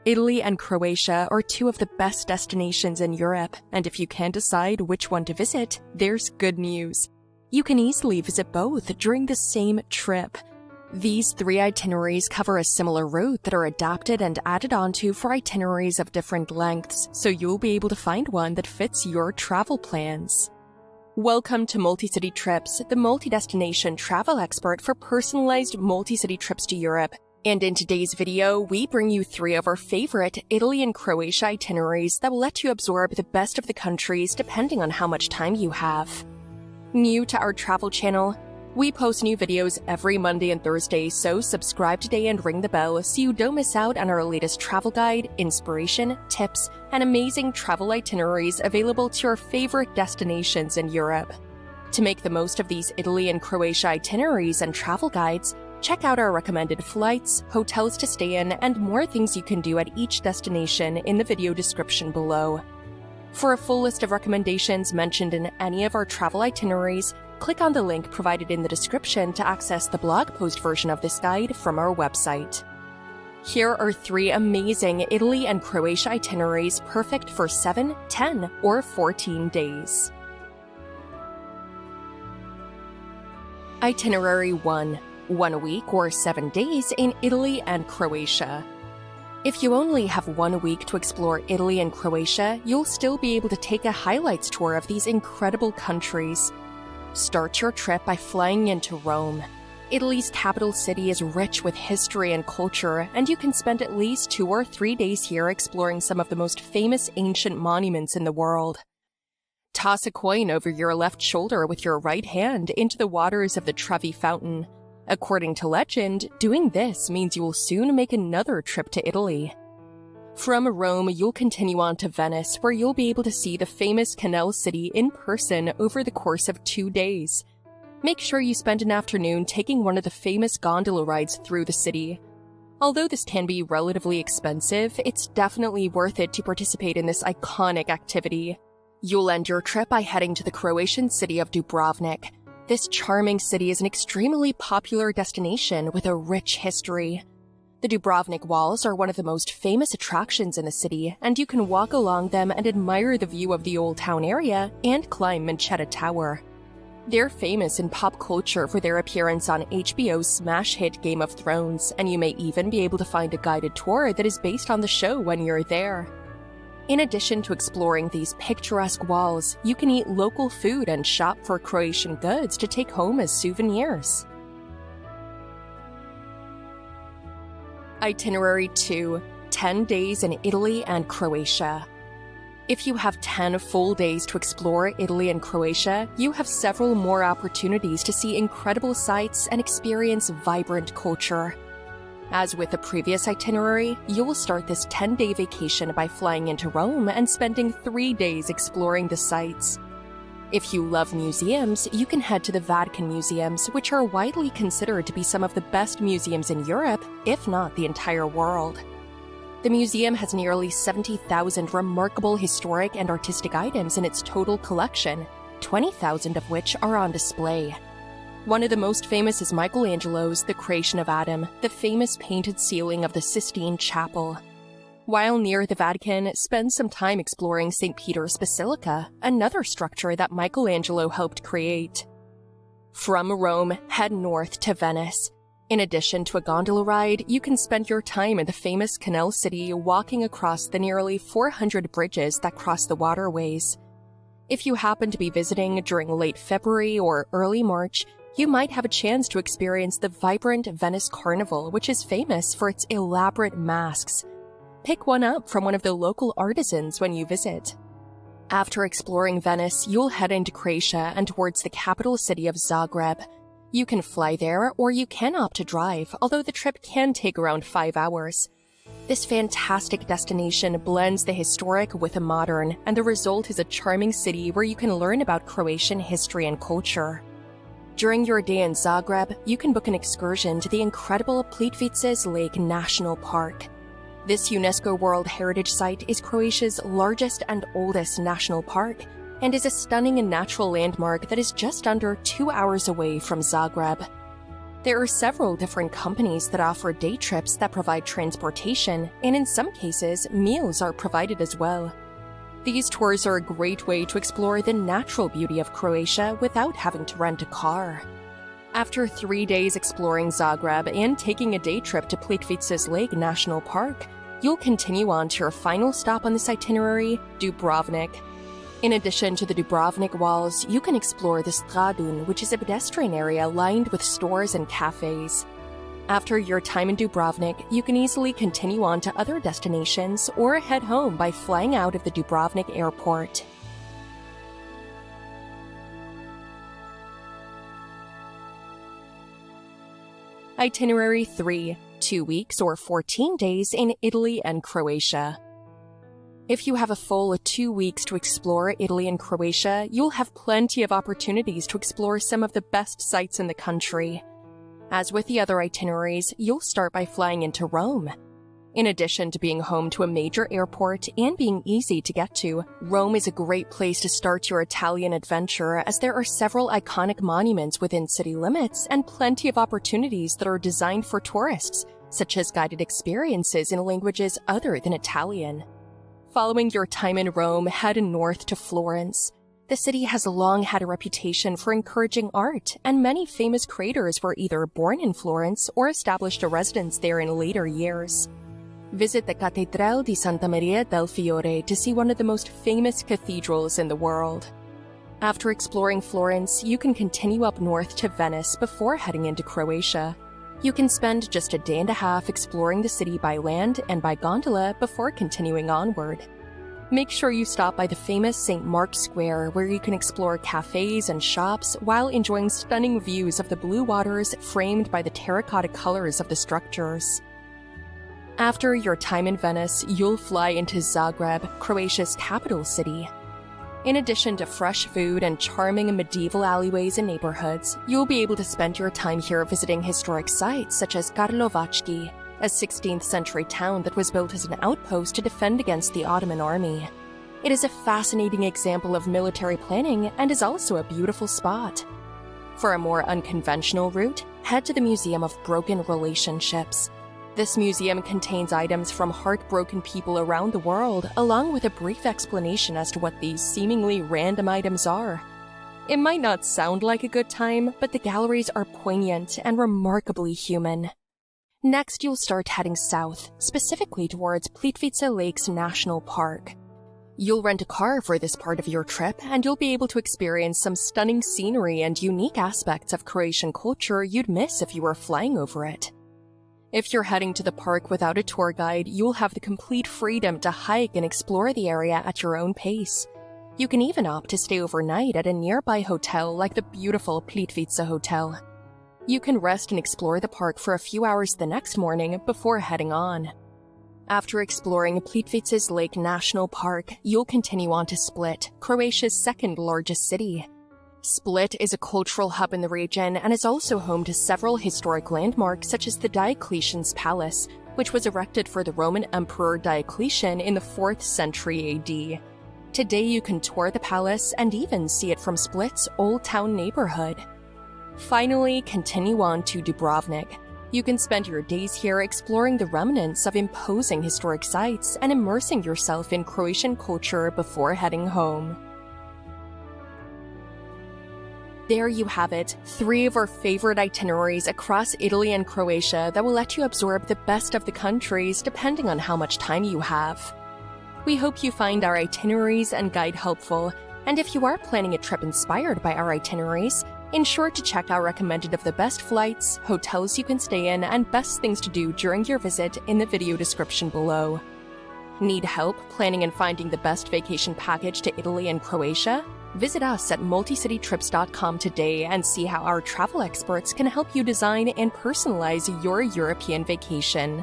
Italy and Croatia are two of the best destinations in Europe, and if you can't decide which one to visit, there's good news. You can easily visit both during the same trip. These 3 itineraries cover a similar route that are adapted and added onto for itineraries of different lengths, so you'll be able to find one that fits your travel plans. Welcome to MultiCityTrips, the multi-destination travel expert for personalized multi-city trips to Europe. And in today's video, we bring you 3 of our favorite Italy and Croatia itineraries that will let you absorb the best of the countries depending on how much time you have. New to our travel channel, we post new videos every Monday and Thursday, so subscribe today and ring the bell so you don't miss out on our latest travel guide, inspiration, tips, and amazing travel itineraries available to your favorite destinations in Europe. To make the most of these Italy and Croatia itineraries and travel guides, check out our recommended flights, hotels to stay in, and more things you can do at each destination in the video description below. For a full list of recommendations mentioned in any of our travel itineraries, click on the link provided in the description to access the blog post version of this guide from our website. Here are 3 amazing Italy and Croatia itineraries perfect for 7, 10, or 14 days. Itinerary 1. 1 week or 7 days in Italy and Croatia. If you only have 1 week to explore Italy and Croatia, you'll still be able to take a highlights tour of these incredible countries. Start your trip by flying into Rome. Italy's capital city is rich with history and culture, and you can spend at least 2 or 3 days here exploring some of the most famous ancient monuments in the world. Toss a coin over your left shoulder with your right hand into the waters of the Trevi Fountain. According to legend, doing this means you will soon make another trip to Italy. From Rome, you'll continue on to Venice, where you'll be able to see the famous canal city in person over the course of 2 days. Make sure you spend an afternoon taking one of the famous gondola rides through the city. Although this can be relatively expensive, it's definitely worth it to participate in this iconic activity. You'll end your trip by heading to the Croatian city of Dubrovnik. This charming city is an extremely popular destination with a rich history. The Dubrovnik walls are one of the most famous attractions in the city, and you can walk along them and admire the view of the old town area and climb Manchetta Tower. They're famous in pop culture for their appearance on HBO's smash hit Game of Thrones, and you may even be able to find a guided tour that is based on the show when you're there. In addition to exploring these picturesque walls, you can eat local food and shop for Croatian goods to take home as souvenirs. Itinerary 2. 10 days in Italy and Croatia. If you have 10 full days to explore Italy and Croatia, you have several more opportunities to see incredible sights and experience vibrant culture. As with the previous itinerary, you will start this 10-day vacation by flying into Rome and spending 3 days exploring the sites. If you love museums, you can head to the Vatican museums, which are widely considered to be some of the best museums in Europe, if not the entire world. The museum has nearly 70,000 remarkable historic and artistic items in its total collection, 20,000 of which are on display. One of the most famous is Michelangelo's The Creation of Adam, the famous painted ceiling of the Sistine Chapel. While near the Vatican, spend some time exploring St. Peter's Basilica, another structure that Michelangelo helped create. From Rome, head north to Venice. In addition to a gondola ride, you can spend your time in the famous canal city walking across the nearly 400 bridges that cross the waterways. If you happen to be visiting during late February or early March, you might have a chance to experience the vibrant Venice Carnival, which is famous for its elaborate masks. Pick one up from one of the local artisans when you visit. After exploring Venice, you'll head into Croatia and towards the capital city of Zagreb. You can fly there, or you can opt to drive, although the trip can take around 5 hours. This fantastic destination blends the historic with the modern, and the result is a charming city where you can learn about Croatian history and culture. During your day in Zagreb, you can book an excursion to the incredible Plitvice's Lake National Park. This UNESCO World Heritage Site is Croatia's largest and oldest national park, and is a stunning and natural landmark that is just under 2 hours away from Zagreb. There are several different companies that offer day trips that provide transportation, and in some cases, meals are provided as well. These tours are a great way to explore the natural beauty of Croatia without having to rent a car. After 3 days exploring Zagreb and taking a day trip to Plitvice's Lake National Park, you'll continue on to your final stop on this itinerary, Dubrovnik. In addition to the Dubrovnik walls, you can explore the Stradun, which is a pedestrian area lined with stores and cafes. After your time in Dubrovnik, you can easily continue on to other destinations or head home by flying out of the Dubrovnik airport. Itinerary 3, 2 weeks or 14 days in Italy and Croatia. If you have a full 2 weeks to explore Italy and Croatia, you'll have plenty of opportunities to explore some of the best sites in the country. As with the other itineraries, you'll start by flying into Rome. In addition to being home to a major airport and being easy to get to, Rome is a great place to start your Italian adventure as there are several iconic monuments within city limits and plenty of opportunities that are designed for tourists, such as guided experiences in languages other than Italian. Following your time in Rome, head north to Florence. The city has long had a reputation for encouraging art, and many famous creators were either born in Florence or established a residence there in later years. Visit the Cattedrale di Santa Maria del Fiore to see one of the most famous cathedrals in the world. After exploring Florence, you can continue up north to Venice before heading into Croatia. You can spend just a day and a half exploring the city by land and by gondola before continuing onward. Make sure you stop by the famous St. Mark's Square, where you can explore cafes and shops while enjoying stunning views of the blue waters framed by the terracotta colors of the structures. After your time in Venice, you'll fly into Zagreb, Croatia's capital city. In addition to fresh food and charming medieval alleyways and neighborhoods, you'll be able to spend your time here visiting historic sites such as Karlovački, a 16th century town that was built as an outpost to defend against the Ottoman army. It is a fascinating example of military planning and is also a beautiful spot. For a more unconventional route, head to the Museum of Broken Relationships. This museum contains items from heartbroken people around the world, along with a brief explanation as to what these seemingly random items are. It might not sound like a good time, but the galleries are poignant and remarkably human. Next, you'll start heading south, specifically towards Plitvice Lakes National Park. You'll rent a car for this part of your trip, and you'll be able to experience some stunning scenery and unique aspects of Croatian culture you'd miss if you were flying over it. If you're heading to the park without a tour guide, you'll have the complete freedom to hike and explore the area at your own pace. You can even opt to stay overnight at a nearby hotel like the beautiful Plitvice Hotel. You can rest and explore the park for a few hours the next morning before heading on. After exploring Plitvice's Lake National Park, you'll continue on to Split, Croatia's second largest city. Split is a cultural hub in the region and is also home to several historic landmarks such as the Diocletian's Palace, which was erected for the Roman Emperor Diocletian in the 4th century AD. Today you can tour the palace and even see it from Split's Old Town neighborhood. Finally, continue on to Dubrovnik. You can spend your days here exploring the remnants of imposing historic sites and immersing yourself in Croatian culture before heading home. There you have it, 3 of our favorite itineraries across Italy and Croatia that will let you absorb the best of the countries depending on how much time you have. We hope you find our itineraries and guide helpful, and if you are planning a trip inspired by our itineraries, ensure to check our recommended of the best flights, hotels you can stay in, and best things to do during your visit in the video description below. Need help planning and finding the best vacation package to Italy and Croatia? Visit us at MultiCityTrips.com today and see how our travel experts can help you design and personalize your European vacation.